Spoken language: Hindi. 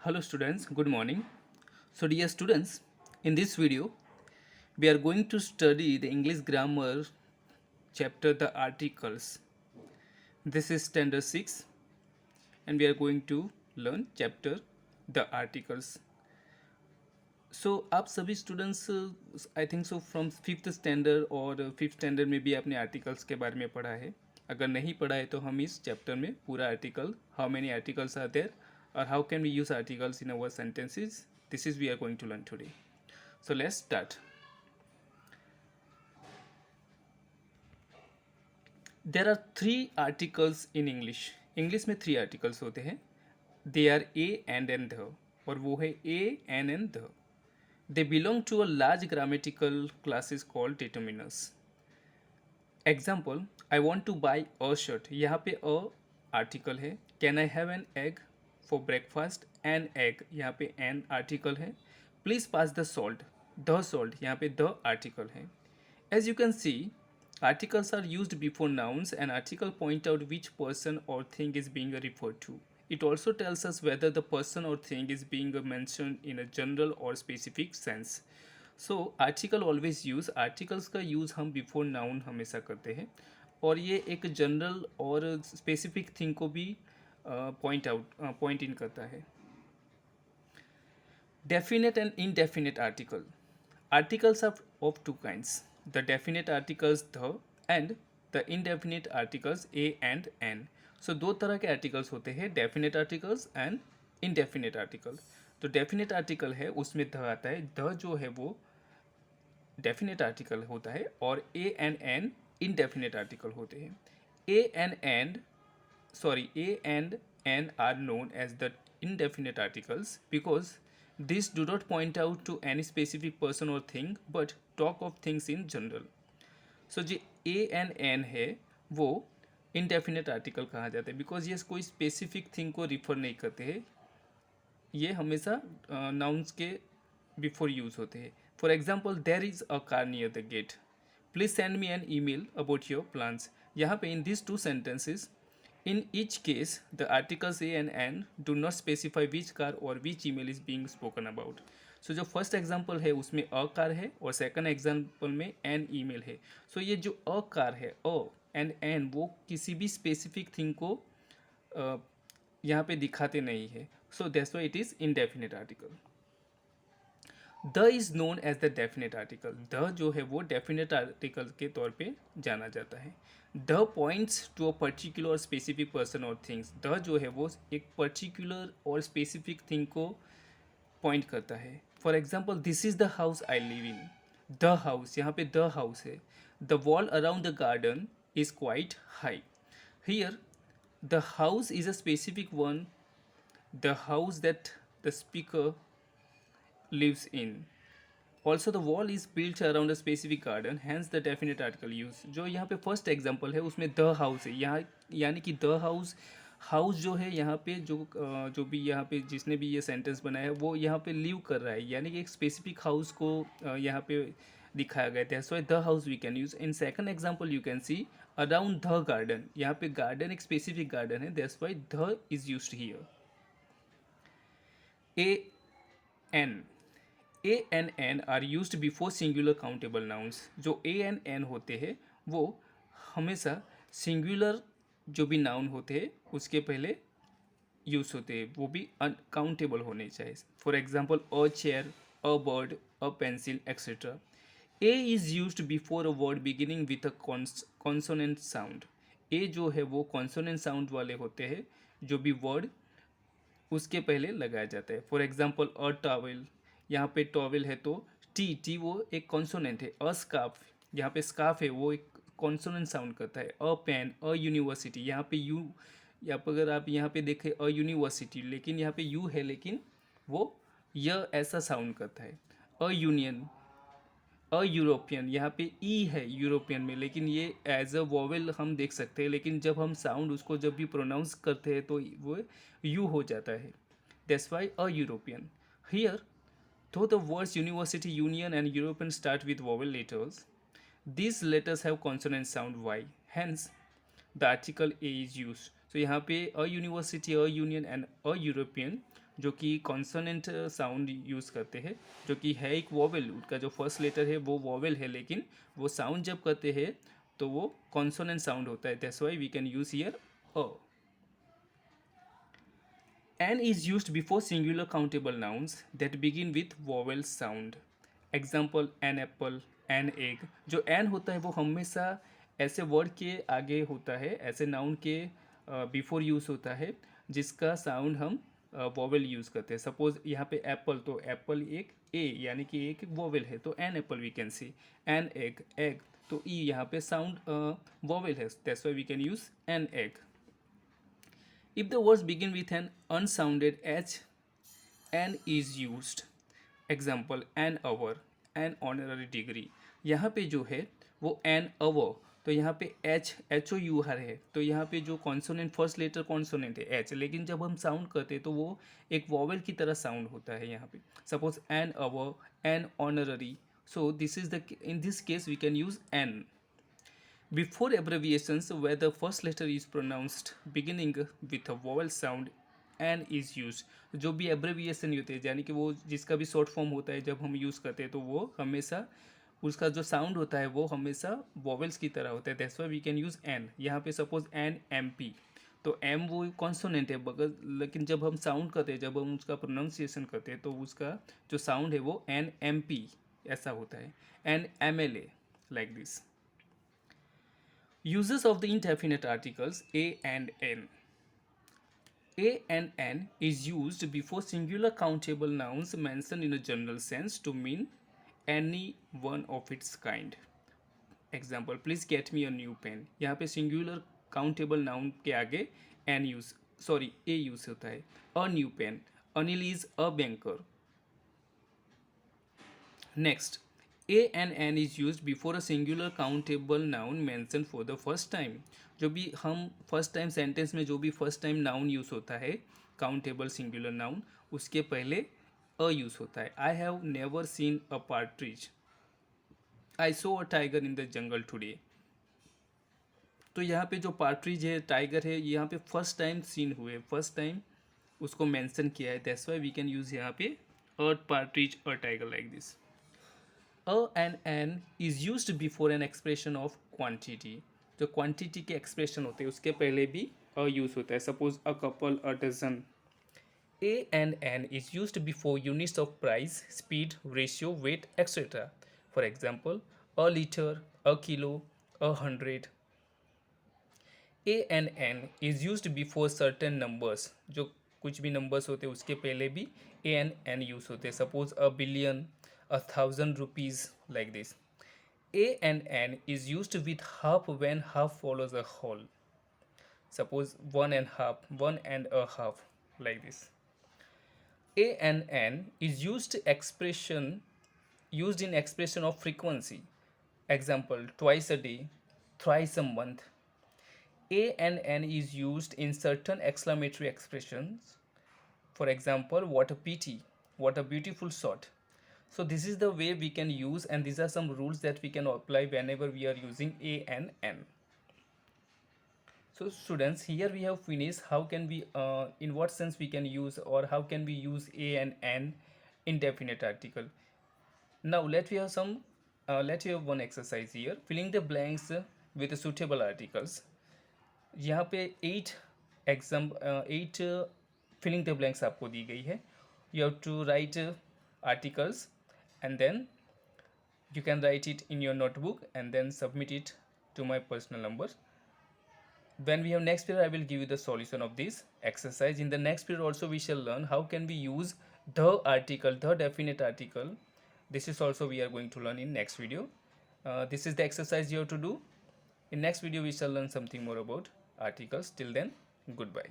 Hello students, good morning. So dear students, in this video we are going to study the English grammar chapter the articles. This is standard 6 and we are going to learn chapter the articles. सो आप सभी students I think so from fifth standard और फिफ्थ स्टैंडर्ड में भी आपने आर्टिकल्स के बारे में पढ़ा है. अगर नहीं पढ़ा है तो हम इस चैप्टर में पूरा article how many articles are there और how can we use articles in our sentences this is we are going to learn today. So let's start. There are three articles in English. English में थ्री आर्टिकल्स होते हैं. They are a and the और वो है a and the. They belong to a large grammatical classes called determiners. Example, I want to buy a shirt. यहाँ पे a article है. Can I have an egg for breakfast? An egg. यहाँ पे an article है. Please pass the salt. The salt. यहाँ पे the article है. As you can see, articles are used before nouns and article point out which person or thing is being referred to. It also tells us whether the person or thing is being mentioned in a general or specific sense. So article always use. articles का use हम before noun हमेशा करते हैं और ये एक जनरल और स्पेसिफिक थिंग को भी पॉइंट इन करता है. Definite and indefinite article. Articles are of two kinds. The definite articles the and the indefinite articles a and n. सो दो तरह के आर्टिकल्स होते हैं, definite articles and indefinite article. तो डेफिनेट आर्टिकल है उसमें द आता है. द जो है वो डेफिनेट आर्टिकल होता है और a and an indefinite article होते हैं. A and an are known as the indefinite articles because these do not point out to any specific person or thing but talk of things in general. So जो ए एंड एन है वो इनडेफिनेट आर्टिकल कहा जाता है बिकॉज ये कोई स्पेसिफिक थिंग को रिफर नहीं करते हैं. ये हमेशा नाउन्स के बिफोर यूज होते हैं. For example, there is a car near the gate. Please send me an email about your plans. यहाँ पे in this two sentences in each case the articles a and an do not specify which car और which email is being spoken about. So जो फर्स्ट एग्जाम्पल है उसमें अ कार है और सेकंड एग्जाम्पल में एन ईमेल है. सो ये जो अ कार है अ एंड एन वो किसी भी स्पेसिफिक थिंग को यहाँ पे दिखाते नहीं है. So that's why it is indefinite article. The is known as the definite article. The जो है वो डेफिनेट आर्टिकल के तौर पे जाना जाता है. The points to a particular और स्पेसिफिक पर्सन और थिंग्स. द जो है वो एक पर्टिकुलर और स्पेसिफिक थिंग को पॉइंट करता है. For example, this is the house I live in. The house, यहाँ पे द हाउस है. The wall around the garden is quite high. Here, the house is a specific one, the house that the speaker lives in. Also, the wall is built around a specific garden, hence the definite article use. जो यहाँ पे फर्स्ट एग्जाम्पल है उसमें द हाउस है. यहाँ यानी कि द हाउस हाउस जो है यहाँ पे जो भी यहाँ पे जिसने भी ये सेंटेंस बनाया है वो यहाँ पे लिव कर रहा है यानी कि एक स्पेसिफिक हाउस को यहाँ पे दिखाया गया था. So the house we can use. In second example you can see around the garden. यहाँ पे गार्डन एक स्पेसिफिक गार्डन है, that's why the is used here. A an. A and an are used before singular countable nouns. जो ए एंड एन होते हैं वो हमेशा सिंगुलर जो भी नाउन होते हैं उसके पहले यूज होते हैं, वो भी अनकाउंटेबल होने चाहिए. For example, a chair, a bird, a pencil etcetera. A is used before a word beginning with a consonant sound. A जो है वो consonant sound वाले होते हैं जो भी word उसके पहले लगाया जाता है. For example, a towel. यहाँ पे टॉवेल है तो टी वो एक कॉन्सोनेंट है. अ स्कार्फ, यहाँ पे स्कार्फ है वो एक कॉन्सोनेंट साउंड करता है. अ पेन, अ यूनिवर्सिटी. यहाँ पे यू या अगर आप यहाँ पे देखें अ यूनिवर्सिटी लेकिन यहाँ पे यू है लेकिन वो य ऐसा साउंड करता है. A union, a European. यहाँ पे ई है यूरोपियन में लेकिन ये एज अ वोवेल हम देख सकते हैं लेकिन जब हम साउंड उसको जब भी प्रोनाउंस करते हैं तो वो यू हो जाता है. That's why a European. Here, though the words university, union and European start with vowel letters, these letters have consonant sound Y. Hence, the article A is used. So यहाँ पे a university, a union and a European जो कि कॉन्सोनेंट साउंड यूज़ करते हैं, जो कि है एक वोवेल, उसका जो फर्स्ट लेटर है वो वोवेल है, लेकिन वो साउंड जब करते हैं तो वो कॉन्सोनेंट साउंड होता है, that's why we can use here a. An is used before singular countable nouns that begin with vowel sound. Example, an apple, an egg. जो an होता है वो हमेशा ऐसे वर्ड के आगे होता है, ऐसे नाउन के बिफोर यूज़ होता है जिसका साउंड हम वोवेल यूज़ करते हैं. सपोज यहाँ पे एप्पल, तो एप्पल एक ए यानी कि एक वोवेल है, तो an apple we can see. An egg, egg तो ई यहाँ पे साउंड वोवेल है, that's why we can use an egg. If the words begin with an unsounded H, an is used. Example, an hour, an honorary degree. यहाँ पे जो है वो an hour, तो यहाँ पे एच ओ यू हर है, तो यहाँ पे जो कॉन्सोनेंट फर्स्ट लेटर कॉन्सोनेंट है एच, लेकिन जब हम साउंड करते हैं तो वो एक वॉवेल की तरह साउंड होता है यहाँ पे. Suppose an hour, an honorary, so this is the, in this case we can use an. Before abbreviations, where the first letter is pronounced beginning with a vowel sound, an is used. जो भी abbreviation होते हैं, यानी कि वो जिसका भी शॉर्ट फॉर्म होता है जब हम यूज़ करते हैं तो वो हमेशा उसका जो साउंड होता है वो हमेशा वॉवेल्स की तरह होता है, that's why we can use an. यहाँ पे सपोज एन एम पी, तो एम वो कॉन्सोनेंट है बगल, लेकिन जब हम साउंड करते हैं, जब हम उसका प्रोनाउंसिएशन करते हैं तो उसका जो साउंड है वो एन एम पी ऐसा होता है. An M L A, like this. Uses of the indefinite articles a and n. A and n is used before singular countable nouns mentioned in a general sense to mean any one of its kind. Example, please get me a new pen. यहाँ पे singular countable noun के आगे n use, sorry a use होता है. A new pen. Anil is a banker. Next, a and n is used before a singular countable noun mentioned for the first time. जो भी हम फर्स्ट टाइम सेंटेंस में जो भी फर्स्ट टाइम नाउन यूज़ होता है, काउंटेबल सिंगुलर नाउन, उसके पहले अ यूज़ होता है. I have never seen a partridge, I so a tiger in the jungle today. तो यहाँ पे जो पार्ट्रिज है, टाइगर है, यहाँ पे फर्स्ट टाइम सीन हुए, फर्स्ट टाइम उसको मेंशन किया है, that's why we can use यहाँ पे a partridge, a tiger, like this. A and n is used before an expression of quantity. जो क्वांटिटी के एक्सप्रेशन होते हैं उसके पहले भी अ यूज होता है. Suppose a couple, a dozen. A and n is used before units of price, speed, ratio, weight, etc. For example, a liter, a kilo, 100. A and n is used before certain numbers. जो कुछ भी नंबर्स होते हैं उसके पहले भी a and n यूज होते हैं. Suppose a billion, 1,000 rupees, like this. A and n is used with half when half follows a whole. Suppose one and half, one and a half, like this. A and n is used in expression of frequency. Example, twice a day, thrice a month. A and n is used in certain exclamatory expressions. For example, what a pity, what a beautiful shot. So this is the way we can use, and these are some rules that we can apply whenever we are using a and n. So students, here we have finished how can we in what sense we can use, or how can we use a and n indefinite article. Now let we have one exercise here, filling the blanks with suitable articles. यहाँ पे 8 फिलिंग द ब्लैंक्स आपको दी गई है. You have to write articles, and then you can write it in your notebook and then submit it to my personal number. When we have next period, I will give you the solution of this exercise. In the next period also we shall learn how can we use the article, the definite article. This is also we are going to learn in next video. This is the exercise you have to do. In next video we shall learn something more about articles. Till then, goodbye.